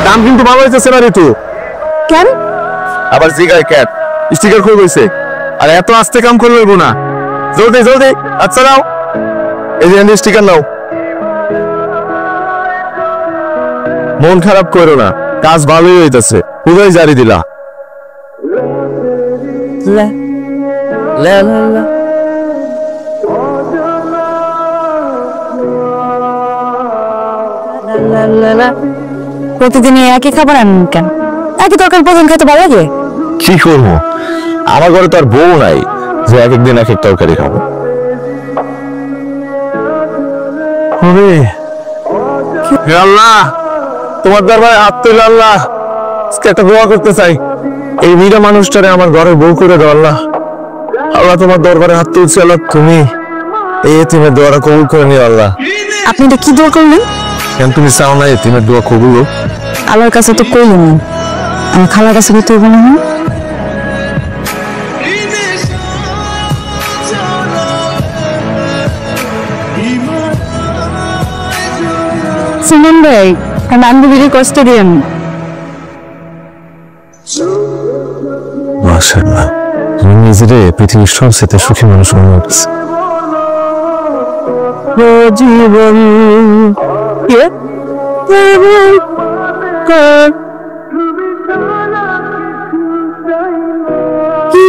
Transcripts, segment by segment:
দাম কিন্তু ভালো হইতেছে না ঋতু। কেন আবার জিগায় ক্যাট স্টিকার খুলে গেছে, আর এত আস্তে কাম করে লইব না। জলদি জলদি আচ্ছা নাও, এই যে স্টিকার নাও। মন খারাপ করো না, কাজ ভালোই হইতেছে, পুরোই জারি দিলা। প্রতিদিন একই খাবার আনেন কেন? একই তরকারি প্রতিদিন খেতে ভালো লাগে? কি করবো, আমার ঘরে তো আর বউ নাই যে এক একদিন এক এক তরকারি খাবো। আল্লাহ তোমার দরবারে হাত তুলে আল্লাহ একটা দোয়া করতে চাই, এই বিরা মানুষটারে আমার ঘরে বউ করে দাও আল্লাহ। আল্লাহ তোমার দরবারে হাত তুলছি আল্লাহ, তুমি এই এতিমের দোয়াটা কবুল করে নিও আল্লাহ। আপনি এটা কি দোয়া করলেন? কেন তুমি চাও না এতিমের দোয়া কবুল হোক? আল্লাহর কাছে তো কইলেন, আমার খালার কাছে কি করবো না? সুমন ভাই, বান্ধবীকে কষ্ট দিয়েন। মাশাআল্লাহ, তুমি নিজেরে পৃথিবীর সবচেয়ে সুখী মানুষ মনে হচ্ছে। জীবন কি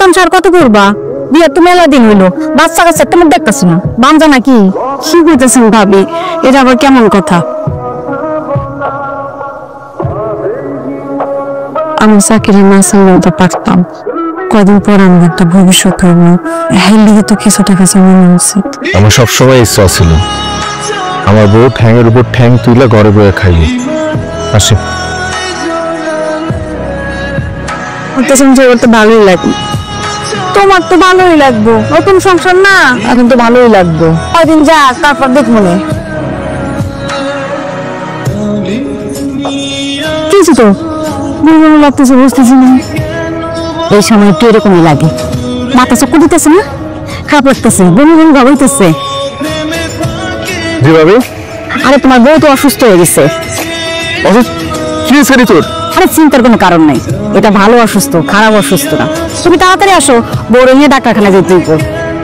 কাম সার কত করবা? বিয়ে তো মেলা দিন হইলো, বাচ্চা কাচ্চা তোমার দেখতেছ না, বাঞ্জা নাকি? কি করতেছেন ভাবি, এটা আবার কেমন কথা? আমি চাকরি না চাইলে পারতাম, কদিন পর আমার একটা ভবিষ্যৎ হইব, হেলিয়ে তো কিছু টাকা জমানো উচিত। আমার সবসময় ইচ্ছা ছিল আমার বউ ঠ্যাংয়ের উপর ঠ্যাং তুলে ঘরে বয়ে খাইব। আসি তো ভালোই লাগবে, তোমার তো ভালোই লাগবো, নতুন সংসার না, এখন তো ভালোই লাগবে। কয়দিন যাক, তারপর দেখ মনে কিছু তো লাগতেছে, বুঝতেছি না। এই সময় একটু এরকমই লাগে, মাথা চক্কর দিতেছে না, খারাপ লাগতেছে, বমি বমি ভাব হইতেছে। আরে তোমার বউ তো অসুস্থ হয়ে গেছে। আরে চিন্তার কোনো কারণ নাই, এটা ভালো অসুস্থ, খারাপ অসুস্থ না। তুমি তাড়াতাড়ি আসো, বড় নিয়ে ডাক্তারখানায় যেতে দিব।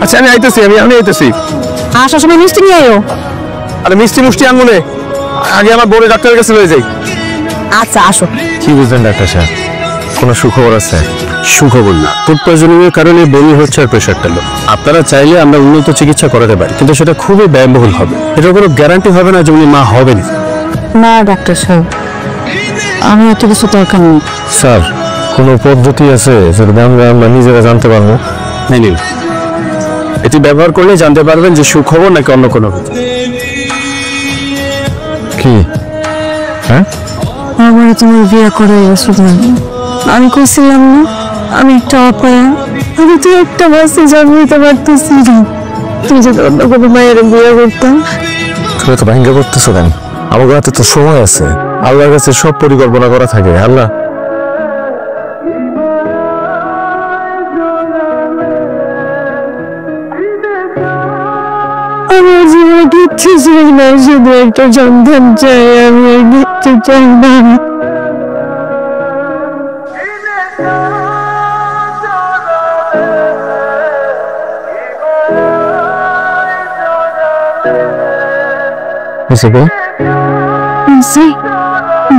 আচ্ছা আমি আইতেছি, আমি আইতেছি। আসার সময় মিষ্টি নিয়ে আয়ো। আরে মিষ্টি মুষ্টি আঙুলে আগে আমার বড় ডাক্তারের কাছে লয়ে যাই। আচ্ছা আসো। কি বুঝলেন ডাক্তার সাহেব, কোনো সুখবর আছে? সুখবর না, ফুড পয়জনিংয়ের কারণে বমি হচ্ছে আর প্রেশারটা লো। আপনারা চাইলে আমরা উন্নত চিকিৎসা করাতে পারি, কিন্তু সেটা খুবই ব্যয়বহুল হবে, এটার কোনো গ্যারান্টি হবে না যে উনি মা হবেন। না ডাক্তার সাহেব, আমি এত কিছু দরকার নেই। স্যার কোনো পদ্ধতি আছে যেটা আমরা নিজেরা জানতে পারবো? নেই, এটি ব্যবহার করলে জানতে পারবেন যে সুখবর নাকি অন্য কোনো কিছু। কি? হ্যাঁ, আমার তুমি বিয়ে করে শুধু আমি কইছিলাম না আমি একটা অপায়া, আমি তো একটা বাসে জন্মিতে পারতেছি না। তুই যদি অন্য কোনো মায়ের বিয়ে করতাম। তুমি তো ভেঙে করতেছো কেন? আমার হাতে তো সময় আছে, আল্লাহর কাছে সব পরিকল্পনা করা থাকে। আল্লাহ আমার জীবনে কিচ্ছু চাই না, শুধু একটা সন্তান চাই, আমি আর কিচ্ছু চাই না।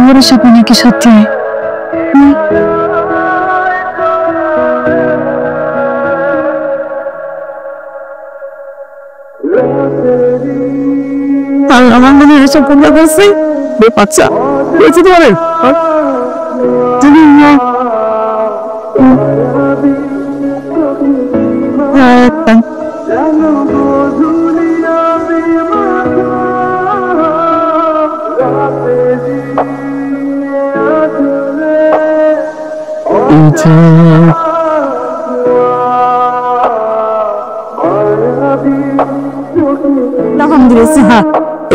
বড় স্বপ্ন নাকি সত্যি? আমার মনে হয় সব পূর্ণ করছে। বাচ্চা বলছি তো পারেন তুমি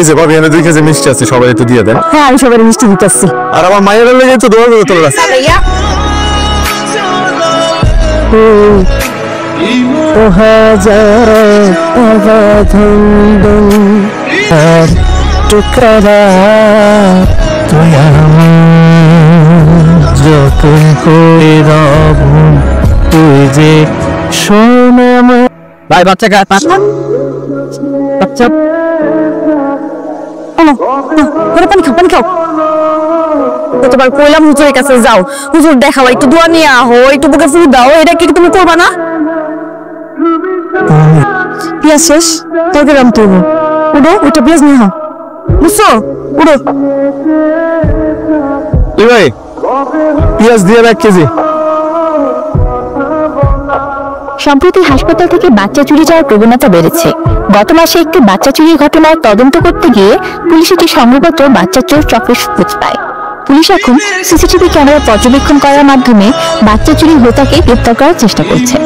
এই যে ভাবি এনে 2 কেজি মিষ্টি আছে, সবাই একটু দিয়ে দেন। হ্যাঁ আমি সবাই মিষ্টি দিতেছি। আর আমার মায়ের লেগে তো দোয়া করে তোলা আছে। ও হাজার অবাধন টুকরা তুই যতন করে রব তুই যে সোনা ভাই বাচ্চা বাচ্চা পানি খাও তোমার কইলাম হুজুরের কাছে যাও, হুজুর দেখাও, একটু দোয়া নিয়ে আহো, একটু বুকে ফুল দাও, এটা কি তুমি করবা না? পেঁয়াজ শেষ, তরকারি আনতে হবো। উঠো, ওইটা পেঁয়াজ নিয়ে আহো, বুঝছো? উঠো। ভাই পেঁয়াজ দিয়ে 1 কেজি। সম্প্রতি হাসপাতাল থেকে বাচ্চা চুরি যাওয়ার প্রবণতা বেড়েছে। গত মাসে একটি বাচ্চা চুরির ঘটনার তদন্ত করতে গিয়ে পুলিশ একটি সংঘবদ্ধ বাচ্চা চোর চক্রের খোঁজ পায়। পুলিশ এখন সিসিটিভি ক্যামেরা পর্যবেক্ষণ করার মাধ্যমে বাচ্চা চুরি হোতাকে গ্রেপ্তার করার চেষ্টা করছে।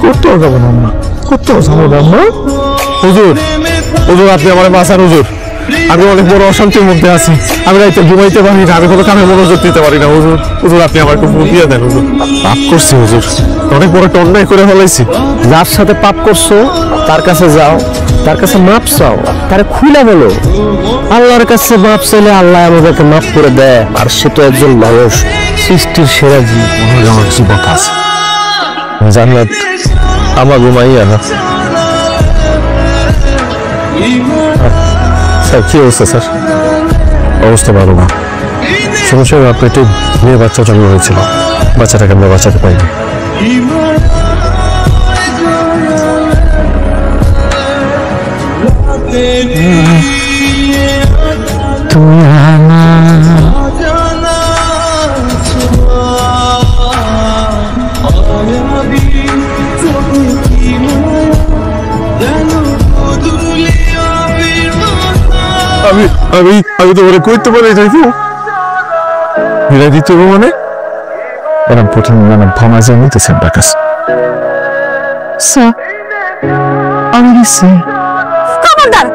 করতেও যাবো না, করতেও যাবো না। হুজুর হুজুর আপনি আমার বাঁচান হুজুর, আমি অনেক বড় অশান্তির মধ্যে আছি, আমি রাইতে ঘুমাইতে পারি না, আমি কোনো কামে মনোযোগ দিতে পারি না হুজুর। হুজুর আপনি আমার একটু বুঝিয়ে দেন হুজুর। পাপ করছি হুজুর, অনেক বড় একটা অন্যায় করে ফেলাইছি। যার সাথে পাপ করছো তার কাছে যাও, তার কাছে মাপ চাও, তারে খুলে বলো। আল্লাহর কাছে মাপ চাইলে আল্লাহ আমাদেরকে মাফ করে দেয়, আর সে তো একজন মানুষ, সৃষ্টির সেরা জীব। আমার যুবক আছে জান্নাত আমার ঘুমাইয়া না। স্যার কি অবস্থা স্যার? অবস্থা ভালো না, সমস্যা পেটে মেয়ে বাচ্চা জন্ম হয়েছিল, বাচ্চাটাকে আমরা বাঁচাতে পাইনি। তুমি আমি আমি আমি তোমার করতে পারি যাইবো বিদায় দিতে হবে মানে এরকম প্রথম মানে ভাঙা যায় নিতেছেন তার কাছে। আমি গেছি। খবরদার,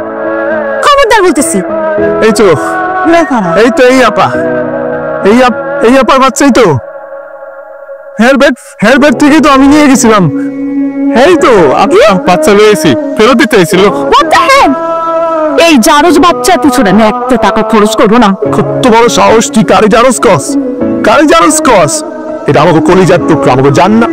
খবরদার বলতেছি। এই তো এই তো এই আপা, এই আপার বাচ্চাই তো, হেয়ার বেড থেকে তো আমি নিয়ে গেছিলাম। এই তো আপনি বাচ্চা লয়েছি, ফেরত দিতে চাইছিল। এই জারজ বাচ্চার পিছনে আমি 1 টাকা খরচ করবো না। কত বড় সাহস, তুই কারি জারজ কস, কারি জারজ কস? এটা আমাকে কলিজার টুকরা, আমাকে জান না।